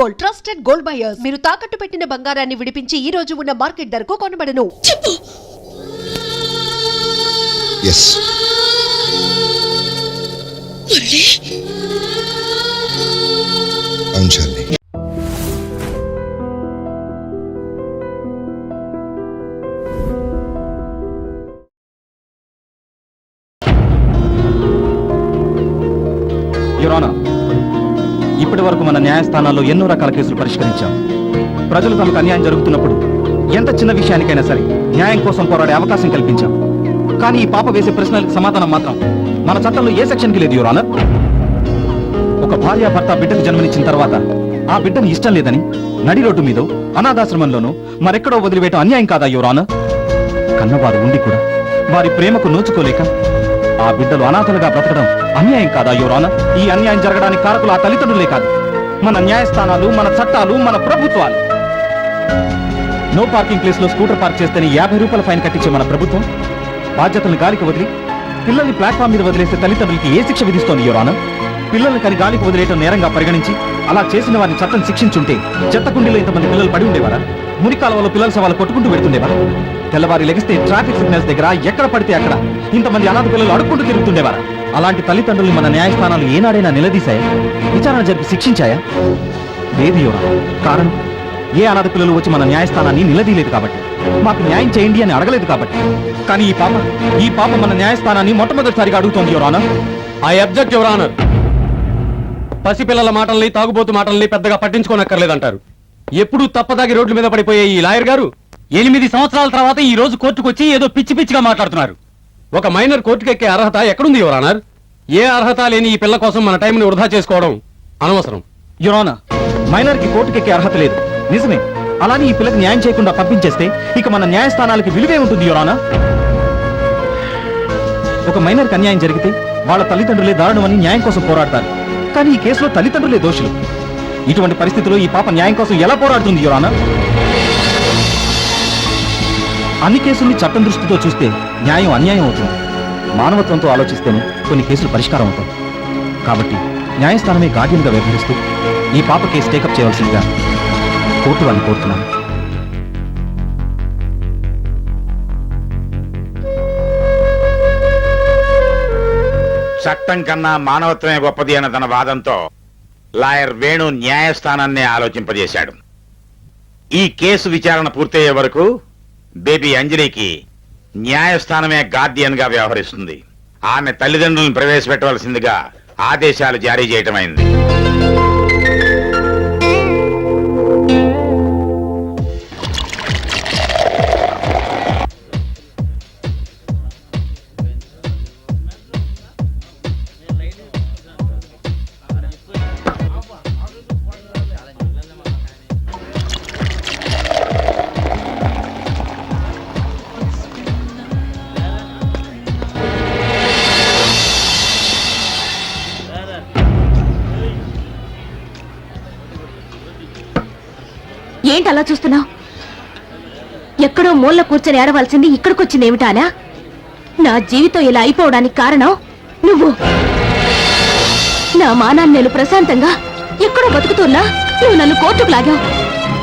Gold, trusted gold buyers. మీరు తాకట్టు పెట్టిన బంగారాన్ని విడిపించి ఈ రోజు ఉన్న మార్కెట్ ధరకు కొనబడను. చెప్పు. ఎస్, అవును శాలిని. యువర్ ఆనర్, ఇప్పటి వరకు మన న్యాయస్థానాల్లో ఎన్నో రకాల కేసులు పరిష్కరించాం. ప్రజలు తమకు అన్యాయం జరుగుతున్నప్పుడు ఎంత చిన్న విషయానికైనా సరే న్యాయం కోసం పోరాడే అవకాశం కల్పించాం. కానీ ఈ పాప వేసే ప్రశ్నలకు సమాధానం మాత్రం మన చట్టంలో ఏ సెక్షన్కి లేదు యువర్ ఆనర్. ఒక భార్య భర్త బిడ్డకు జన్మనిచ్చిన తర్వాత ఆ బిడ్డని ఇష్టం లేదని నడి రోడ్డు మీదో అనాథాశ్రమంలోనూ మరెక్కడో వదిలివేయటం అన్యాయం కాదా యువర్ ఆనర్? కన్నవారు ఉండి కూడా వారి ప్రేమకు నోచుకోలేక ఆ బిడ్డలు అనాథలుగా బ్రతకడం అన్యాయం కాదా యువర్ ఆనర్? ఈ అన్యాయం జరగడానికి కారకులు ఆ తల్లిదండ్రులే కాదు, మన న్యాయస్థానాలు, మన చట్టాలు, మన ప్రభుత్వాలు. నో పార్కింగ్ ప్లేస్ లో స్కూటర్ పార్క్ చేస్తేనే 50 రూపాయల ఫైన్ కట్టించే మన ప్రభుత్వం బాధ్యతలను గాలికి వదిలి పిల్లల్ని ప్లాట్ఫామ్ మీద వదిలేసే తల్లిదండ్రులకి ఏ శిక్ష విధిస్తోంది యువర్ ఆనర్? పిల్లల్ని కని గాలికి వదిలేయటం నేరంగా పరిగణించి అలా చేసిన వారిని చట్టం శిక్షించుంటే చెత్తకుండీలో ఇంతమంది పిల్లలు పడి ఉండేవారా? మురికాలవలో పిల్లల సవాలు కొట్టుకుంటూ పెడుతుండేవారా? తెల్లవారి లెగిస్తే ట్రాఫిక్ సిగ్నల్స్ దగ్గర ఎక్కడ పడితే అక్కడ ఇంతమంది అనాథ పిల్లలు అడుక్కుంటూ తిరుగుతుండేవారా? అలాంటి తల్లిదండ్రులు మన న్యాయస్థానాలు ఏనాడైనా నిలదీశాయా? విచారణ జరిపి శిక్షించాయా? లేదు యువర్ ఆనర్. కారణం, ఏ అనాథ పిల్లలు వచ్చి మన న్యాయస్థానాన్ని నిలదీయలేదు కాబట్టి, మాకు న్యాయం చేయండి అని అడగలేదు కాబట్టి. కానీ ఈ పాప మన న్యాయస్థానాన్ని మొట్టమొదటిసారిగా అడుగుతోంది your honour. I object your honour. పసిపిల్లల మాటల్ని, తాగుబోతు మాటల్ని పెద్దగా పట్టించుకోనక్కర్లేదంటారు. ఎప్పుడూ తప్పదాగి రోడ్ల మీద పడిపోయే ఈ లాయర్ గారు 8 సంవత్సరాల తర్వాత ఈ రోజు కోర్టుకు వచ్చి ఏదో పిచ్చి పిచ్చిగా మాట్లాడుతున్నారు. ఒక మైనర్ కోర్టుకెక్కే అర్హత ఎక్కడుంది యువర్ ఆనర్? ఏ అర్హత లేని ఈ పిల్ల కోసం మన టైంని వృధా చేసుకోవడం అనవసరం. యువర్ ఆనర్, మైనర్ కి కోర్టుకెక్కే అర్హత లేదు, నిజమే. అలాని ఈ పిల్లకి న్యాయం చేయకుండా పంపించేస్తే ఇక మన న్యాయస్థానాలకి విలువే ఉంటుంది యువర్ ఆనర్. ఒక మైనర్కి అన్యాయం జరిగితే వాళ్ళ తల్లిదండ్రులే దారుణమని న్యాయం కోసం పోరాడతారు. కానీ ఈ కేసులో తల్లిదండ్రులే దోషులు. ఇటువంటి పరిస్థితుల్లో ఈ పాప న్యాయం కోసం ఎలా పోరాడుతుంది యువర్ ఆనర్? అన్ని కేసుల్ని చట్టం దృష్టితో చూస్తే న్యాయం అన్యాయం అవుతుంది. మానవత్వంతో ఆలోచిస్తేనే కొన్ని కేసులు పరిష్కారం అవుతాయి. కాబట్టి న్యాయస్థానమే గార్డియన్గా వ్యవహరిస్తూ ఈ పాప కేసు టేకప్ చేయవలసిందిగా కోర్టు వారిని కోరుతున్నాను. చట్టం కన్నా మానవత్వమే గొప్పది అన్న తన వాదంతో లాయర్ వేణు న్యాయస్థానాన్నే ఆలోచింపజేశాడు. ఈ కేసు విచారణ పూర్తయ్యే వరకు బేబీ అంజలికి న్యాయస్థానమే గార్డియన్ గా వ్యవహరిస్తుంది. ఆమె తల్లిదండ్రులను ప్రవేశపెట్టవలసిందిగా ఆదేశాలు జారీ చేయటమైంది. ఏంటి అలా చూస్తున్నావు? ఎక్కడో మూల కూర్చొని ఏడవలసింది ఇక్కడికొచ్చింది ఏమిటానా? నా జీవితం ఇలా అయిపోవడానికి కారణం నువ్వు. నా మానాన్ని నేను ప్రశాంతంగా ఎక్కడో బతుకుతున్నా నువ్వు నన్ను కోర్టుకు లాగావు.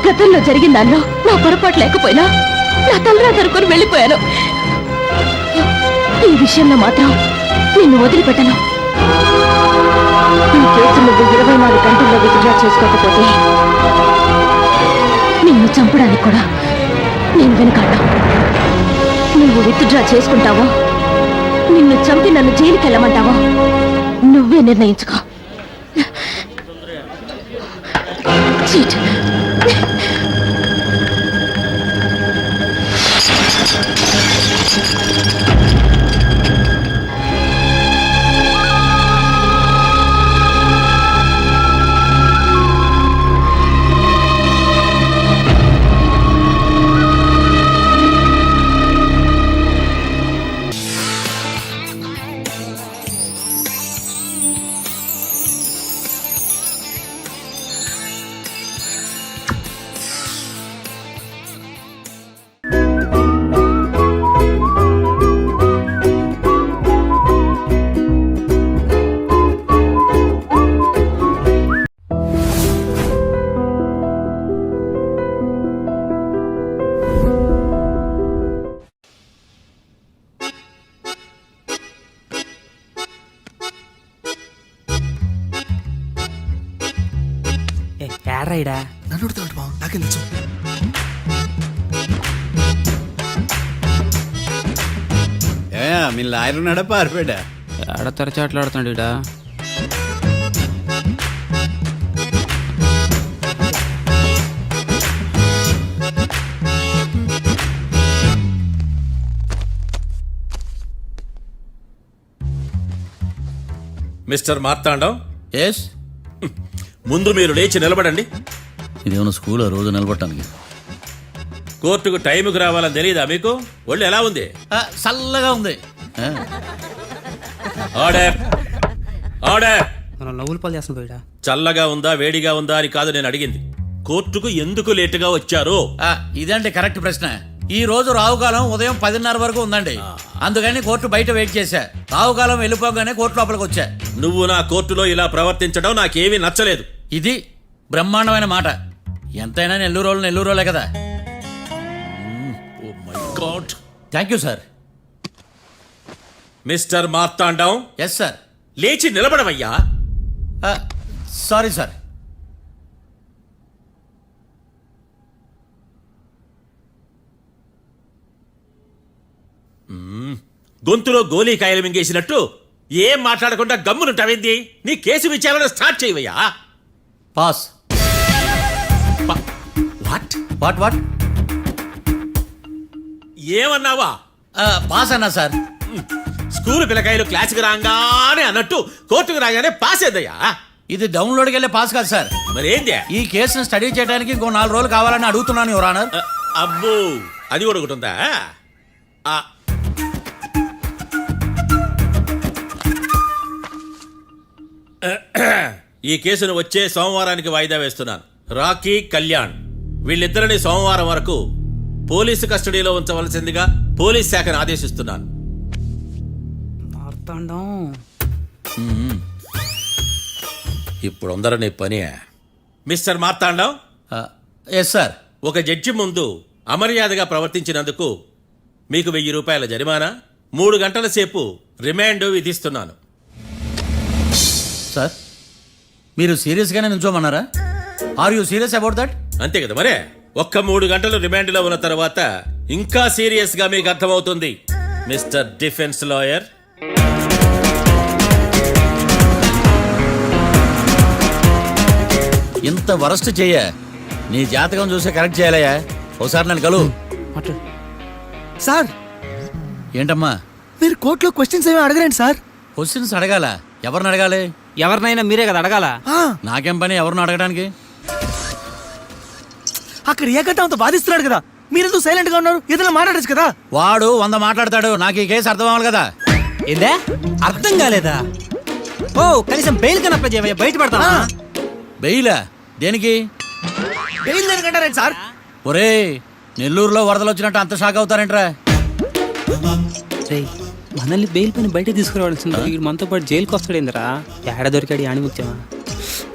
గతంలో జరిగిన దానిలో నా పొరపాటు లేకపోయినా నా తలరా తరుకొని వెళ్ళిపోయాను. ఈ విషయంలో మాత్రం నిన్ను వదిలిపెట్టను. ఈ కేసు నువ్వు 24 గంటల్లో విత్డ్రా చేసుకోకపోతే నిన్ను చంపడానికి కూడా నేను వెనుకాడా. నువ్వు విత్డ్రా చేసుకుంటావో నిన్ను చంపి నన్ను జైలుకి వెళ్ళమంటావో నువ్వే నిర్ణయించుకో. చీట్. ఏడ్రాయిడా నన్ను అడుగుతాడు బావ, నాకేం తెలుసు? మీ లాయర్ ఉన్నాడా పారిపోయాడా? ఏడ తెరచాట్లాడుతున్నాడు ఇడా. Mister Marthandam, yes. ముందు మీరు లేచి నిలబడండి. ఇదేమన్నా స్కూల్ రోజు నిలబడటానికి? కోర్టుకు టైంకి రావాలని తెలియదా మీకు? ఒళ్ళు ఎలా ఉంది? చల్లగా ఉంది. Order, order. మనం నవ్వులు పాలు చేస్తాం పోయిడా. చల్లగా ఉందా వేడిగా ఉందా అని కాదు నేను అడిగింది. కోర్టుకు ఎందుకు లేటుగా వచ్చారు? ఇదండి కరెక్ట్ ప్రశ్న. ఈ రోజు రావుకాలం ఉదయం 10:30 వరకు ఉందండి. అందుకని కోర్టు బయట వెయిట్ చేశా. రావుకాలం వెళ్ళిపోగానే కోర్టు లోపలికి వచ్చా. నువ్వు నా కోర్టులో ఇలా ప్రవర్తించడం నాకేమీ నచ్చలేదు. ఇది బ్రహ్మాండమైన మాట. ఎంతైనా నెల్లూరు రోజులే కదా. Oh my God. Thank you sir. Mister Marthandam, yes sir. లేచి నిలబడవయ్యా. Sorry sir. గొంతులో గోలీకాయలు మింగేసినట్టు ఏం మాట్లాడకుండా గమ్మునుంటావేంది? నీ కేసు విచారణ స్టార్ట్ చేయవయ్యా. పాస్. వాట్? What what? ఏమన్నావా? పాస్ అన్నా సార్. స్కూల్ పిల్లకాయలు క్లాసుకు రాగానే అన్నట్టు కోర్టుకు రాగానే పాస్ అయ్యా. ఇది డౌన్లోడ్కి వెళ్ళే పాస్ కాదు సార్. మరేంది? ఈ కేసును స్టడీ చేయడానికి ఇంకో 4 రోజులు కావాలని అడుగుతున్నాను యువర్ ఆనర్. అబ్బో, అది కూడా ఒకటి ఉందా? ఈ కేసును వచ్చే సోమవారానికి వాయిదా వేస్తున్నాను. రాకీ, కళ్యాణ్ వీళ్ళిద్దరిని సోమవారం వరకు పోలీసు కస్టడీలో ఉంచవలసిందిగా పోలీస్ శాఖను ఆదేశిస్తున్నాను. మార్తాండం. ఇప్పుడు అందరూ పని. Mister Marthandam, yes sir. ఒక జడ్జి ముందు అమర్యాదగా ప్రవర్తించినందుకు మీకు 1000 రూపాయల జరిమానా, 3 గంటల సేపు రిమాండ్ విధిస్తున్నాను. సార్, మీరు సీరియస్గానే నిల్చోమన్నారా? Are you serious about that? అంతే కదా మరే. ఒక్క 3 గంటలు రిమాండ్లో ఉన్న తర్వాత ఇంకా సీరియస్ గా మీకు అర్థమవుతుంది. మిస్టర్ డిఫెన్స్ లాయర్, ఇంత వరస్ట్ చెయ్య. నీ జాతకం చూసి కరెక్ట్ చేయాలయ్యా. ఒకసారి నన్ను కలు. సార్, ఏంటమ్మా? మీరు కోర్టులో క్వశ్చన్స్ ఏమి అడగరండి సార్. క్వశ్చన్స్ అడగాల? ఎవరిని అడగాలి? ఎవరినైనా మీరే కదా అడగాల. నాకేం పని ఎవరిని అడగడానికి? అక్కడ ఏకతాంతో బాధిస్తున్నాడు కదా, మీరెందుకు సైలెంట్ గా ఉన్నారు? ఏదైనా మాట్లాడచ్చు కదా. వాడు 100 మాట్లాడతాడు. నాకు ఈ కేసు అర్థం అవ్వాలి కదా. ఏందే అర్థం కాలేదా? ఓ కనీసం బెయిల్ కనప్ప చేయవయ్యా, బయట పడతావా? బెయిలా? దేనికి? బెయిల్ దేనికంటారండి సార్? ఒరే, నెల్లూరులో వరదలు వచ్చినట్టు అంత షాక్ అవుతారేంట్రా? మనల్ని బెయిల్ పని బయట తీసుకురావాల్సింది. వీడు మనతో పాటు జైలుకి వస్తాడేందిరా? ఏడ దొరికాడు ఆణిముత్యమా?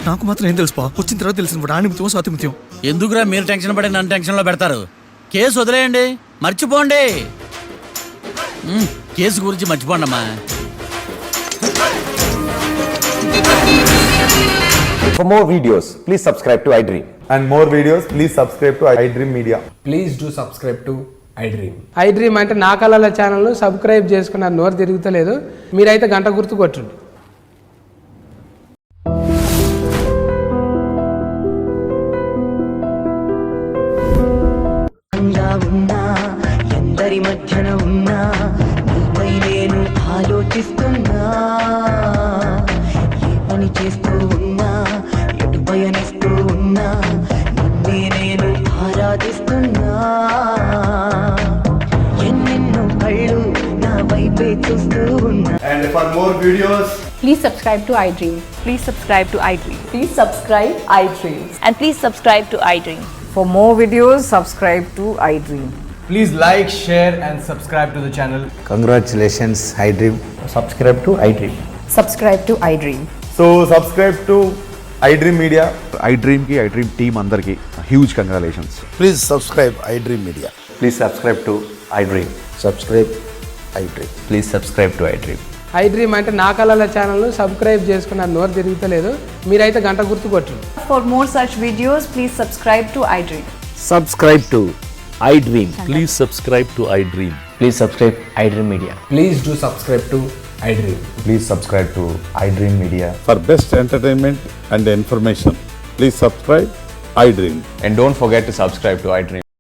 నాకు మాత్రం ఏం తెలుసు, వచ్చిన తర్వాత తెలిసింది. ఆణిముత్యం స్వాతిముత్యం. ఎందుకురా మీరు టెన్షన్ పడి నన్ను టెన్షన్ లో పెడతారు? కేసు వదిలేయండి, మర్చిపోండి. కేసు గురించి మర్చిపోండి అమ్మా. For more videos, please subscribe to iDream. And more videos, please subscribe to iDream Media. Please do subscribe to iDream. iDream అంటే నా కళల ఛానల్ను సబ్స్క్రైబ్ చేసుకున్న నోరు తిరుగుతలేదు. మీరైతే గంట గుర్తు కొట్టండి. ఎందరి మధ్యన ఉన్నా నీపై నేను ఆలోచిస్తున్నా. ఏ పని చేస్తూ ఉన్నా, ఎటు పయనిస్తూ ఉన్నా, నిన్నే నేను ఆరాధిస్తున్నా. ఎన్నెన్నో కళ్ళు నా వైపే చూస్తూ ఉన్నా. And for more videos, Please subscribe to iDream. Please subscribe to iDream. Please subscribe iDream. And please subscribe to iDream. For more videos, subscribe to iDream. Please like, share and subscribe to the channel. Congratulations, iDream. Subscribe to iDream. Subscribe to iDream. so subscribe to iDream Media. iDream ki iDream team andarki huge congratulations. Please subscribe iDream Media. Please subscribe to iDream. Subscribe iDream. Please subscribe to iDream. I dream అంటే నా కళల ఛానల్ను subscribe చేసుకున్న నోరు తిరుగుతలేదు. మీరైతే గంట గుర్తు కొట్టండి. For more such videos, please subscribe to iDream. Subscribe to iDream. Please subscribe to I dream. Please subscribe iDream Media. Please do subscribe to iDream. Please subscribe to iDream Media. For best entertainment and information please subscribe I dream. And don't forget to subscribe to iDream.